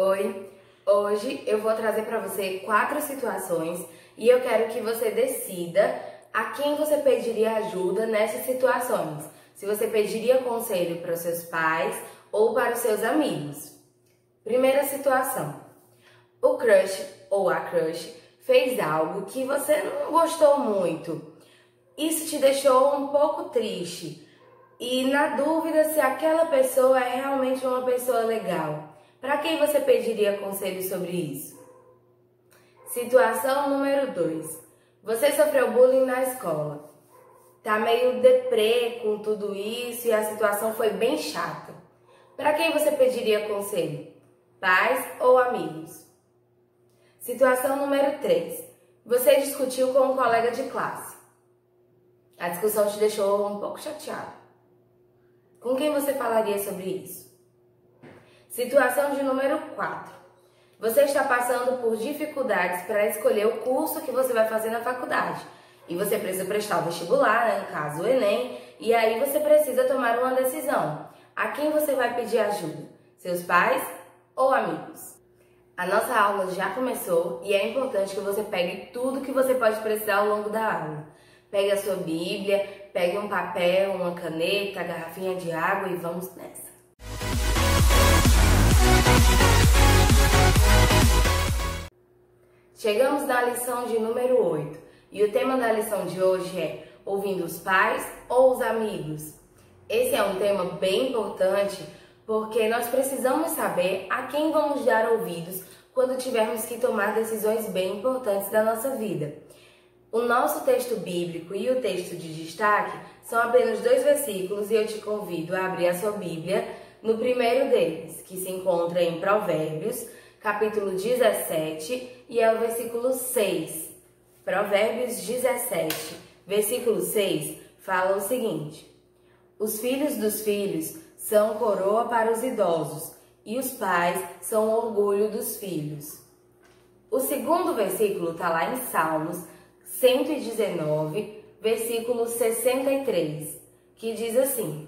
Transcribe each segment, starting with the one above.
Oi, hoje eu vou trazer para você 4 situações e eu quero que você decida a quem você pediria ajuda nessas situações. Se você pediria conselho para os seus pais ou para os seus amigos. Primeira situação: o crush ou a crush fez algo que você não gostou muito. Isso te deixou um pouco triste e na dúvida se aquela pessoa é realmente uma pessoa legal. Para quem você pediria conselho sobre isso? Situação número 2. Você sofreu bullying na escola. Tá meio deprê com tudo isso e a situação foi bem chata. Para quem você pediria conselho? Pais ou amigos? Situação número 3. Você discutiu com um colega de classe. A discussão te deixou um pouco chateado. Com quem você falaria sobre isso? Situação de número 4. Você está passando por dificuldades para escolher o curso que você vai fazer na faculdade. E você precisa prestar o vestibular, né, no caso o Enem, e aí você precisa tomar uma decisão. A quem você vai pedir ajuda? Seus pais ou amigos? A nossa aula já começou e é importante que você pegue tudo que você pode precisar ao longo da aula. Pegue a sua Bíblia, pegue um papel, uma caneta, a garrafinha de água e vamos nessa. Chegamos na lição de número 8 e o tema da lição de hoje é ouvindo os pais ou os amigos. Esse é um tema bem importante porque nós precisamos saber a quem vamos dar ouvidos quando tivermos que tomar decisões bem importantes da nossa vida. O nosso texto bíblico e o texto de destaque são apenas 2 versículos e eu te convido a abrir a sua Bíblia no primeiro deles, que se encontra em Provérbios, capítulo 17, e é o versículo 6. Provérbios 17, versículo 6, fala o seguinte: os filhos dos filhos são coroa para os idosos, e os pais são o orgulho dos filhos. O segundo versículo está lá em Salmos 119, versículo 63, que diz assim: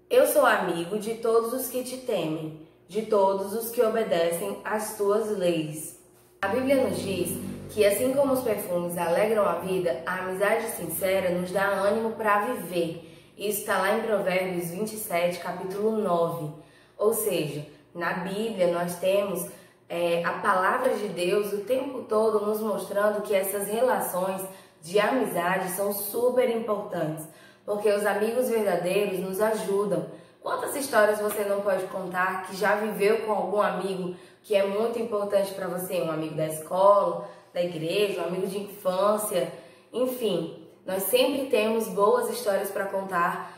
eu sou amigo de todos os que te temem, de todos os que obedecem às tuas leis. A Bíblia nos diz que assim como os perfumes alegram a vida, a amizade sincera nos dá ânimo para viver. Isso está lá em Provérbios 27, capítulo 9. Ou seja, na Bíblia nós temos a palavra de Deus o tempo todo nos mostrando que essas relações de amizade são super importantes, porque os amigos verdadeiros nos ajudam. Quantas histórias você não pode contar que já viveu com algum amigo que é muito importante para você? Um amigo da escola, da igreja, um amigo de infância, enfim. Nós sempre temos boas histórias para contar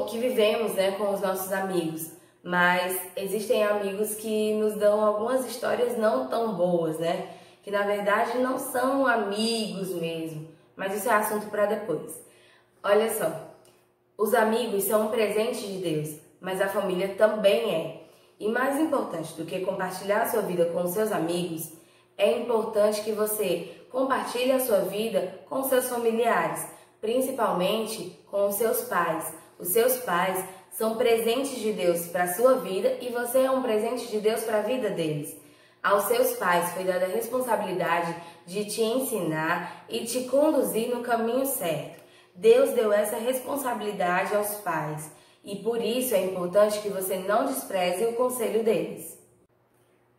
que vivemos, né, com os nossos amigos. Mas existem amigos que nos dão algumas histórias não tão boas, né? Que na verdade não são amigos mesmo. Mas isso é assunto para depois. Olha só, os amigos são um presente de Deus, mas a família também é. E mais importante do que compartilhar a sua vida com os seus amigos, é importante que você compartilhe a sua vida com seus familiares, principalmente com os seus pais. Os seus pais são presentes de Deus para a sua vida e você é um presente de Deus para a vida deles. Aos seus pais foi dada a responsabilidade de te ensinar e te conduzir no caminho certo. Deus deu essa responsabilidade aos pais e por isso é importante que você não despreze o conselho deles.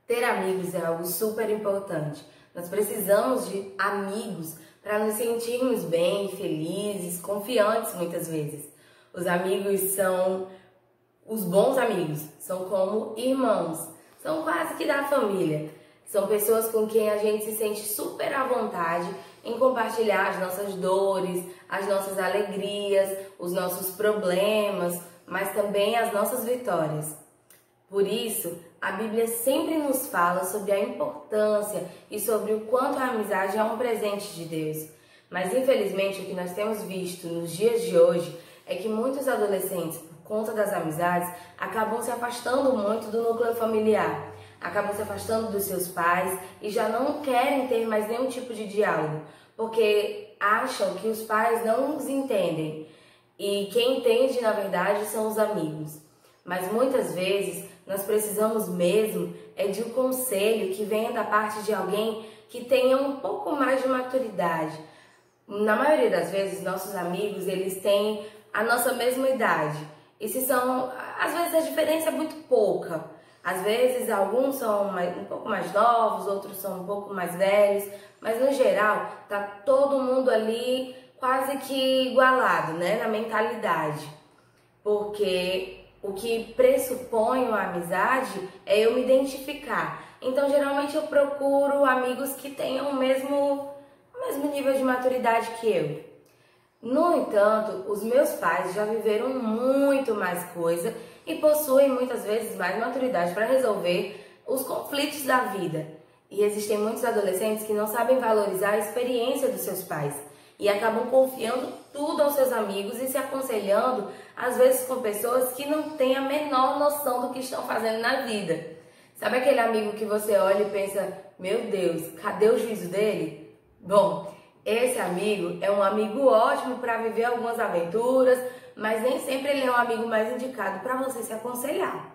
Ter amigos é algo super importante. Nós precisamos de amigos para nos sentirmos bem, felizes, confiantes muitas vezes. Os amigos são, os bons amigos, são como irmãos, são quase que da família. São pessoas com quem a gente se sente super à vontade em compartilhar as nossas dores, as nossas alegrias, os nossos problemas, mas também as nossas vitórias. Por isso, a Bíblia sempre nos fala sobre a importância e sobre o quanto a amizade é um presente de Deus. Mas infelizmente o que nós temos visto nos dias de hoje é que muitos adolescentes, por conta das amizades, acabam se afastando muito do núcleo familiar, acabam se afastando dos seus pais e já não querem ter mais nenhum tipo de diálogo, porque acham que os pais não os entendem. E quem entende, na verdade, são os amigos. mas muitas vezes nós precisamos mesmo de um conselho que venha da parte de alguém que tenha um pouco mais de maturidade. Na maioria das vezes, nossos amigos, eles têm a nossa mesma idade. E se são, às vezes a diferença é muito pouca. Às vezes alguns são um pouco mais novos, outros são um pouco mais velhos, mas no geral tá todo mundo ali quase que igualado, né, na mentalidade. Porque o que pressupõe uma amizade é eu me identificar. Então, geralmente eu procuro amigos que tenham o mesmo nível de maturidade que eu. No entanto, os meus pais já viveram muito mais coisa e possuem muitas vezes mais maturidade para resolver os conflitos da vida. E existem muitos adolescentes que não sabem valorizar a experiência dos seus pais e acabam confiando tudo aos seus amigos e se aconselhando, às vezes, com pessoas que não têm a menor noção do que estão fazendo na vida. Sabe aquele amigo que você olha e pensa, meu Deus, cadê o juízo dele? Bom, esse amigo é um amigo ótimo para viver algumas aventuras, mas nem sempre ele é um amigo mais indicado para você se aconselhar.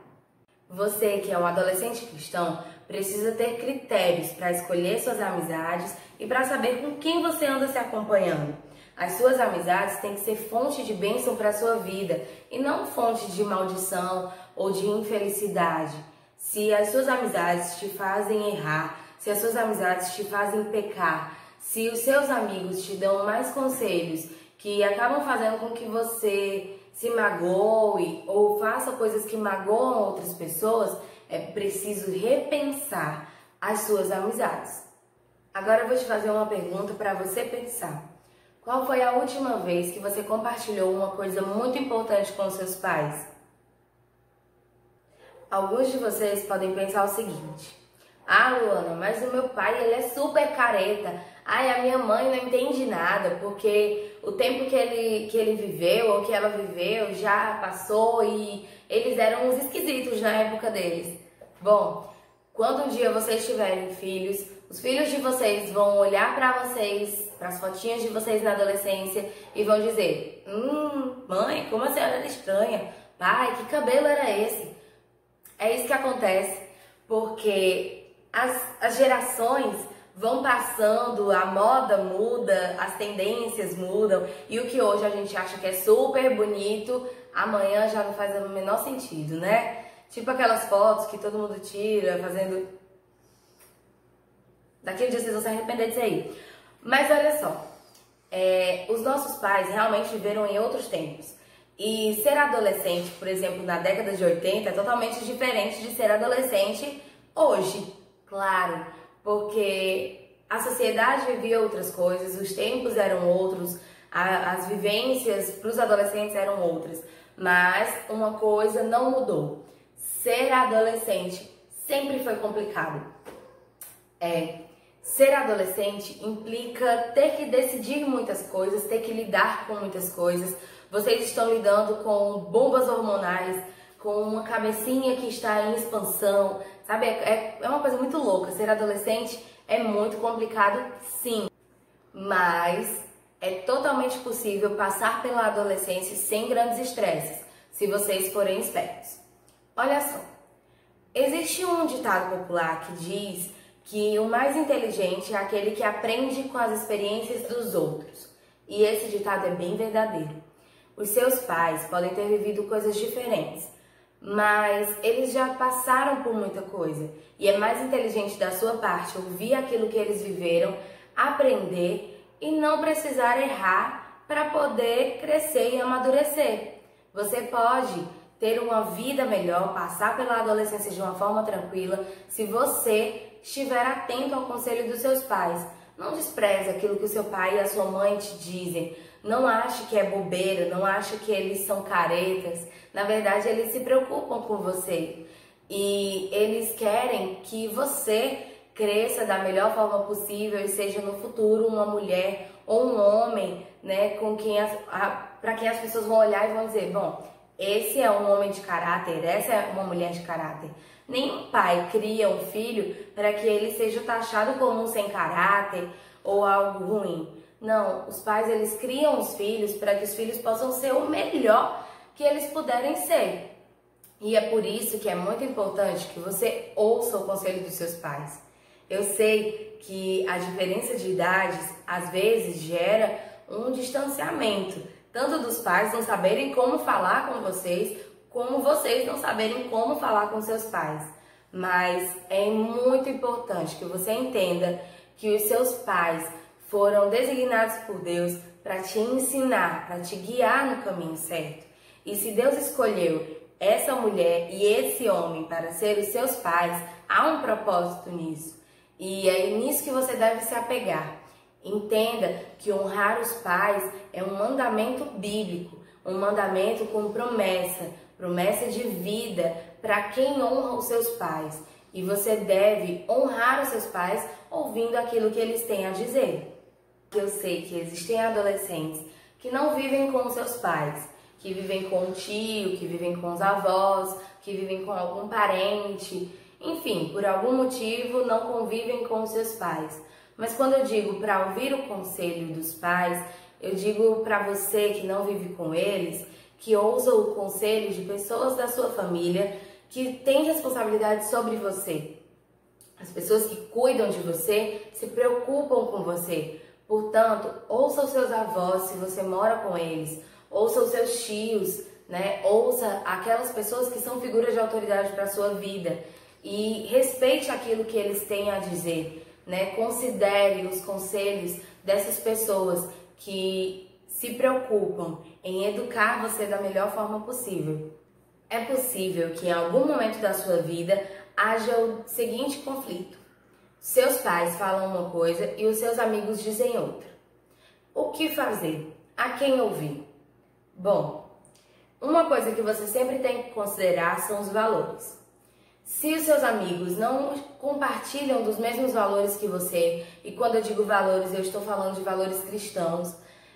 Você que é um adolescente cristão precisa ter critérios para escolher suas amizades e para saber com quem você anda se acompanhando. As suas amizades têm que ser fonte de bênção para a sua vida e não fonte de maldição ou de infelicidade. Se as suas amizades te fazem errar, se as suas amizades te fazem pecar, se os seus amigos te dão mais conselhos que acabam fazendo com que você se magoe ou faça coisas que magoam outras pessoas, é preciso repensar as suas amizades. Agora eu vou te fazer uma pergunta para você pensar. Qual foi a última vez que você compartilhou uma coisa muito importante com os seus pais? Alguns de vocês podem pensar o seguinte: ah, Luana, mas o meu pai, ele é super careta. Ai, a minha mãe não entende nada, porque o tempo que ele viveu ou que ela viveu já passou e eles eram uns esquisitos na época deles. Bom, quando um dia vocês tiverem filhos, os filhos de vocês vão olhar para vocês, para as fotinhas de vocês na adolescência e vão dizer: mãe, como a senhora era estranha. Pai, que cabelo era esse? É isso que acontece, porque as gerações vão passando, a moda muda, as tendências mudam, e o que hoje a gente acha que é super bonito, amanhã já não faz o menor sentido, né? Tipo aquelas fotos que todo mundo tira, fazendo... Daqui a um dia vocês vão se arrepender disso aí. Mas olha só, os nossos pais realmente viveram em outros tempos. E ser adolescente, por exemplo, na década de 80 é totalmente diferente de ser adolescente hoje. Claro, porque a sociedade vivia outras coisas, os tempos eram outros, as vivências para os adolescentes eram outras. Mas uma coisa não mudou. Ser adolescente sempre foi complicado. Ser adolescente implica ter que decidir muitas coisas, ter que lidar com muitas coisas. Vocês estão lidando com bombas hormonais, com uma cabecinha que está em expansão, sabe? É uma coisa muito louca. Ser adolescente é muito complicado, sim. Mas é totalmente possível passar pela adolescência sem grandes estresses, se vocês forem espertos. Olha só, existe um ditado popular que diz que o mais inteligente é aquele que aprende com as experiências dos outros. E esse ditado é bem verdadeiro. Os seus pais podem ter vivido coisas diferentes, mas eles já passaram por muita coisa. E é mais inteligente da sua parte ouvir aquilo que eles viveram, aprender e não precisar errar para poder crescer e amadurecer. Você pode ter uma vida melhor, passar pela adolescência de uma forma tranquila, se você estiver atento ao conselho dos seus pais. Não despreze aquilo que o seu pai e a sua mãe te dizem. Não ache que é bobeira, não ache que eles são caretas. Na verdade, eles se preocupam com você. E eles querem que você cresça da melhor forma possível e seja no futuro uma mulher ou um homem, né, para quem as pessoas vão olhar e vão dizer: bom, esse é um homem de caráter, essa é uma mulher de caráter. Nenhum pai cria um filho para que ele seja taxado como um sem caráter ou algo ruim. Não, os pais, eles criam os filhos para que os filhos possam ser o melhor que eles puderem ser. E é por isso que é muito importante que você ouça o conselho dos seus pais. Eu sei que a diferença de idades às vezes gera um distanciamento, tanto dos pais não saberem como falar com vocês, como vocês não saberem como falar com seus pais. Mas é muito importante que você entenda que os seus pais foram designados por Deus para te ensinar, para te guiar no caminho certo. E se Deus escolheu essa mulher e esse homem para ser os seus pais, há um propósito nisso. E é nisso que você deve se apegar. Entenda que honrar os pais é um mandamento bíblico, um mandamento com promessa de vida para quem honra os seus pais. E você deve honrar os seus pais ouvindo aquilo que eles têm a dizer. Eu sei que existem adolescentes que não vivem com os seus pais, que vivem com o tio, que vivem com os avós, que vivem com algum parente, enfim, por algum motivo não convivem com os seus pais. Mas quando eu digo para ouvir o conselho dos pais, eu digo para você que não vive com eles, que ouça o conselho de pessoas da sua família que têm responsabilidade sobre você. As pessoas que cuidam de você se preocupam com você. Portanto, ouça os seus avós se você mora com eles, ouça os seus tios, né? Ouça aquelas pessoas que são figuras de autoridade para a sua vida e respeite aquilo que eles têm a dizer, né? Considere os conselhos dessas pessoas que se preocupam em educar você da melhor forma possível. É possível que em algum momento da sua vida haja o seguinte conflito. Seus pais falam uma coisa e os seus amigos dizem outra. O que fazer? A quem ouvir? Bom, uma coisa que você sempre tem que considerar são os valores. Se os seus amigos não compartilham dos mesmos valores que você, e quando eu digo valores, eu estou falando de valores cristãos,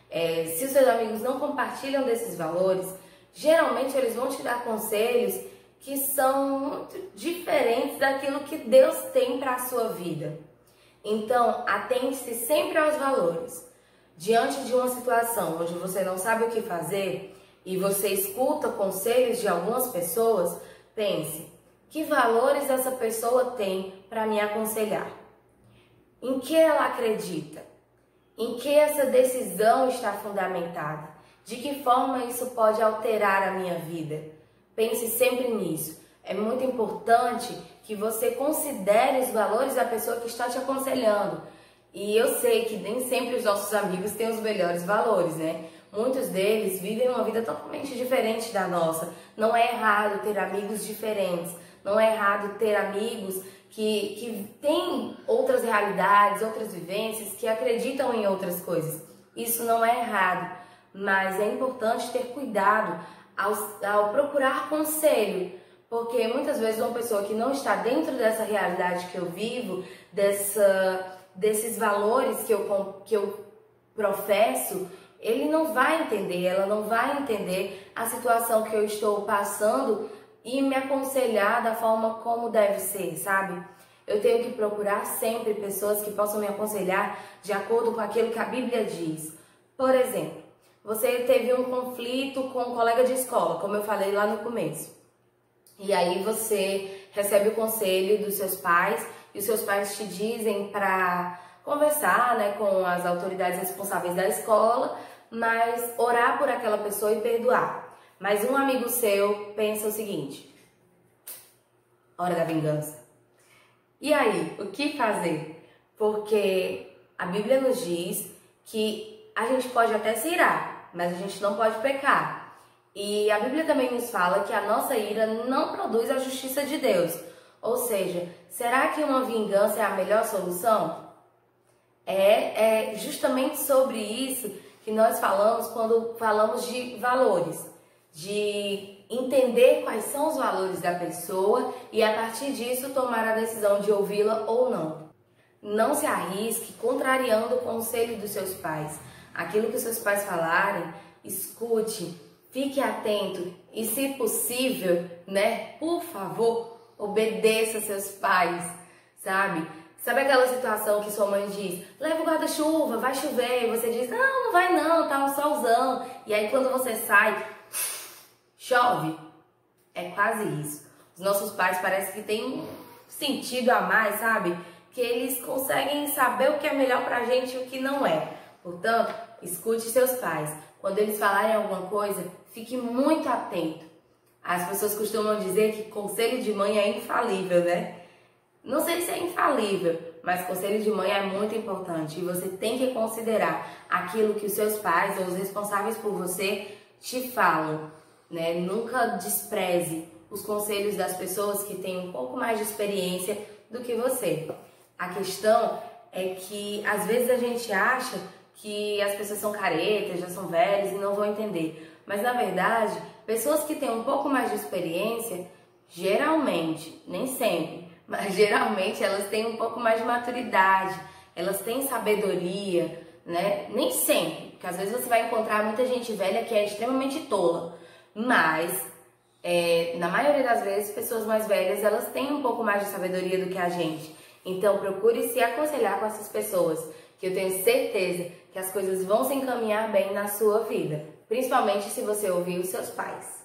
se os seus amigos não compartilham desses valores, geralmente eles vão te dar conselhos que são muito diferentes daquilo que Deus tem para a sua vida. Então, atente-se sempre aos valores. Diante de uma situação onde você não sabe o que fazer e você escuta conselhos de algumas pessoas, pense, que valores essa pessoa tem para me aconselhar? Em que ela acredita? Em que essa decisão está fundamentada? De que forma isso pode alterar a minha vida? Pense sempre nisso. É muito importante que você considere os valores da pessoa que está te aconselhando. E eu sei que nem sempre os nossos amigos têm os melhores valores, né? Muitos deles vivem uma vida totalmente diferente da nossa. Não é errado ter amigos diferentes. Não é errado ter amigos que têm outras realidades, outras vivências, que acreditam em outras coisas. Isso não é errado, mas é importante ter cuidado ao procurar conselho, porque muitas vezes uma pessoa que não está dentro dessa realidade que eu vivo, desses valores que eu professo, ele não vai entender, ela não vai entender a situação que eu estou passando e me aconselhar da forma como deve ser, sabe? Eu tenho que procurar sempre pessoas que possam me aconselhar de acordo com aquilo que a Bíblia diz. Por exemplo, você teve um conflito com um colega de escola, como eu falei lá no começo. E aí você recebe o conselho dos seus pais e os seus pais te dizem para conversar, né, com as autoridades responsáveis da escola, mas orar por aquela pessoa e perdoar. Mas um amigo seu pensa o seguinte: hora da vingança. E aí, o que fazer? Porque a Bíblia nos diz que a gente pode até se irar, mas a gente não pode pecar. E a Bíblia também nos fala que a nossa ira não produz a justiça de Deus. Ou seja, será que uma vingança é a melhor solução? É justamente sobre isso que nós falamos quando falamos de valores. De entender quais são os valores da pessoa e a partir disso tomar a decisão de ouvi-la ou não. Não se arrisque contrariando o conselho dos seus pais. Aquilo que os seus pais falarem, escute, fique atento e, se possível, né, por favor, obedeça seus pais, sabe? Sabe aquela situação que sua mãe diz, leva o guarda-chuva, vai chover, e você diz, não, não vai não, tá um solzão. E aí quando você sai, chove. É quase isso. Os nossos pais parece que têm um sentido a mais, sabe? Que eles conseguem saber o que é melhor pra gente e o que não é. Portanto, escute seus pais. Quando eles falarem alguma coisa, fique muito atento. As pessoas costumam dizer que conselho de mãe é infalível, né? Não sei se é infalível, mas conselho de mãe é muito importante. E você tem que considerar aquilo que os seus pais ou os responsáveis por você te falam, né? Nunca despreze os conselhos das pessoas que têm um pouco mais de experiência do que você. A questão é que às vezes a gente acha que as pessoas são caretas, já são velhas e não vão entender. Mas na verdade, pessoas que têm um pouco mais de experiência, geralmente, nem sempre, mas geralmente elas têm um pouco mais de maturidade, elas têm sabedoria, né? Nem sempre, porque às vezes você vai encontrar muita gente velha que é extremamente tola, mas na maioria das vezes, pessoas mais velhas, elas têm um pouco mais de sabedoria do que a gente. Então procure se aconselhar com essas pessoas, que eu tenho certeza que as coisas vão se encaminhar bem na sua vida, principalmente se você ouvir os seus pais.